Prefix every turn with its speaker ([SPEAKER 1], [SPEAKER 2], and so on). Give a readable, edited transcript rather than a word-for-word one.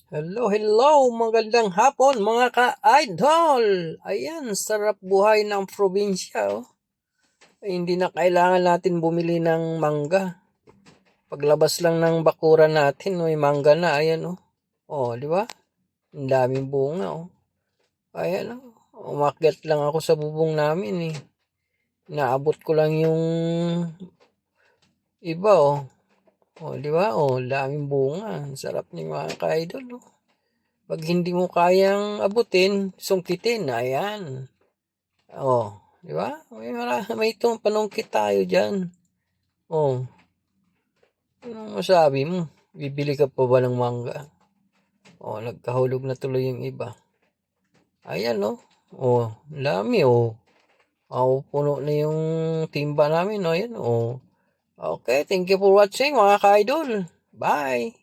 [SPEAKER 1] Hello, hello! Magandang hapon mga ka-idol! Ayan, sarap buhay ng probinsya. Hindi na kailangan natin bumili ng mangga. Paglabas lang ng bakuran natin, may mangga na. Ayan, oh. Oh, di ba? Ang daming bunga, oh. Ayan, oh. Umakyat lang ako sa bubong namin, eh. Naabot ko lang yung iba, oh. Oh, di ba? Oh, daming bunga. Ang sarap ni mga ka-idol, oh. Pag hindi mo kayang abutin, sungkitin. Ayan. Oh, di ba? May itong panungkit tayo diyan. Oh, ano masabi mo? Bibili ka pa ba ng mangga? Oh, nagkahulog na tuloy yung iba. Ayan, oh. Oh, dami, oh. Oh, puno na yung timba namin, oh. Ayan, oh. Okay, thank you for watching mga ka-idol. Bye!